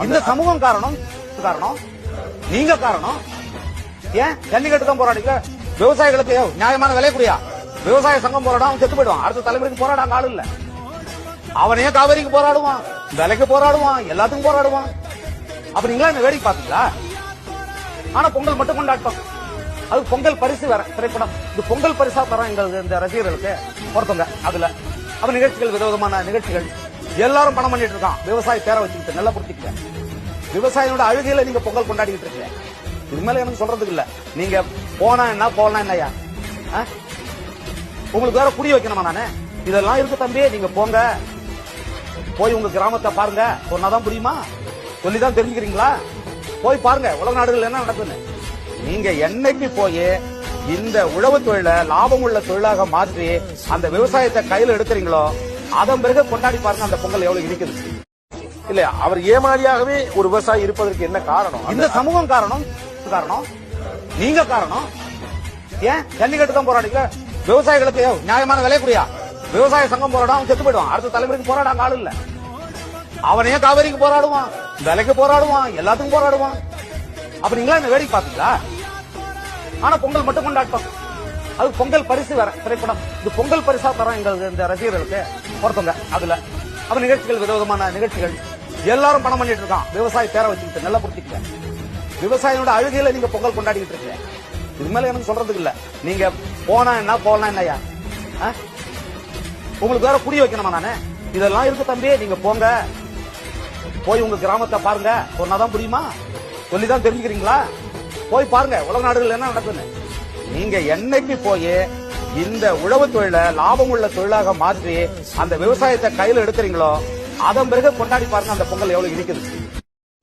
இந்த சமூகம் காரணம் காரணம் நீங்க காரணம். ஏன் ஜல்லிக்கட்டு தான் போராடிக்க? விவசாயிகளுக்கு நியாயமான விலை கூடியா? விவசாய சங்கம் போராடும், அவன் செத்து போயிடுவான். அடுத்த தலைமுறைக்கு போராடாங்க ஆள் இல்ல. அவனே காவிரிக்கு போராடுவான், விலைக்கு போராடுவான், எல்லாத்துக்கும் போராடுவான். அப்ப நீங்களா இந்த வேடிக்கை பாத்தீங்களா? ஆனா பொங்கல் மட்டும் கொண்டாட்டம். அது பொங்கல் பரிசு வேற திரைப்படம். இது பொங்கல் பரிசா தரோம் எங்களுக்கு இந்த ரசிகர்களுக்கு ஒருத்தவங்க. அதுல அப்ப நிகழ்ச்சிகள், விரோதமான நிகழ்ச்சிகள் எல்லாரும் பணம் பண்ணிட்டு இருக்கான். விவசாய பேரை வச்சுக்கிட்டு நல்லா புரிஞ்சுக்க. விவசாயியோட அழுகையில நீங்க பொங்கல் கொண்டாடிட்டு இருக்கீங்க. இது மேல எனக்கு சொல்றதுக்கு இல்ல. நீங்க போனா என்ன போனா என்னையா? உங்களுக்கு வேற புரிய வைக்கணுமா நானு? இதெல்லாம் இருக்கு தம்பி, நீங்க போங்க, போய் உங்க கிராமத்தை பாருங்க. சொன்னாதான் புரியுமா? சொல்லிதான் தெரிஞ்சுக்கிறீங்களா? போய் பாருங்க உலக நாடுகள் என்ன நடக்குன்னு. நீங்க என்னைக்கு போய் இந்த உழவு தொழிலை லாபம் உள்ள தொழிலாக மாற்றி அந்த விவசாயத்தை கையில எடுக்கிறீங்களோ அதன் பிறகு கொண்டாடி பாருங்க அந்த பொங்கல் எவ்வளவு இருக்குது. இல்ல, அவர் ஏமாளியாகவே ஒரு விவசாயி இருப்பதற்கு என்ன காரணம்? இந்த சமூகம் காரணம் காரணம் நீங்க காரணம். ஏன் ஜல்லிக்கட்டு தான் போராடிக்க? விவசாயிகளுக்கு நியாயமான விலை கூடியா? விவசாய சங்கம் போராடும், அவன் செத்து போயிடுவான். அடுத்த தலைமுறைக்கு போராடாங்க ஆள் இல்ல. அவனே காவிரிக்கு போராடுவான், விலைக்கு போராடுவான், எல்லாத்துக்கும் போராடுவான். அப்ப நீங்களா இந்த வேடிக்கை பாத்தீங்களா? ஆனா பொங்கல் மட்டும் கொண்டாட்டம். அது பொங்கல் பரிசு வேற திரைப்படம். இது பொங்கல் பரிசா தரோம் எங்களுக்கு இந்த ரசிகர்களுக்கு ஒருத்தவங்க. அதுல அப்ப நிகழ்ச்சிகள், விரோதமான நிகழ்ச்சிகள் எல்லாரும் பணம் பண்ணிட்டு இருக்கான். விவசாய பேரை வச்சுக்கிட்டு நல்லா புரிஞ்சுக்க. விவசாயியோட அழுகையில நீங்க பொங்கல் கொண்டாடிட்டு இருக்கீங்க. இது மேல எனக்கு சொல்றதுக்கு இல்ல. நீங்க போனா என்ன போனா என்னையா? உங்களுக்கு வேற புரிய வைக்கணுமா நானு? இதெல்லாம் இருக்கு தம்பி, நீங்க போங்க, போய் உங்க கிராமத்தை பாருங்க. சொன்னாதான் புரியுமா? சொல்லிதான் தெரிஞ்சுக்கிறீங்களா? போய் பாருங்க உலக நாடுகள் என்ன நடக்குன்னு. நீங்க என்னைக்கு போய் இந்த உழவு தொழிலை லாபம் உள்ள தொழிலாக மாற்றி அந்த விவசாயத்தை கையில எடுக்கிறீங்களோ அதன் பிறகு கொண்டாடி பாருங்க அந்த பொங்கல் எவ்வளவு இருக்குது.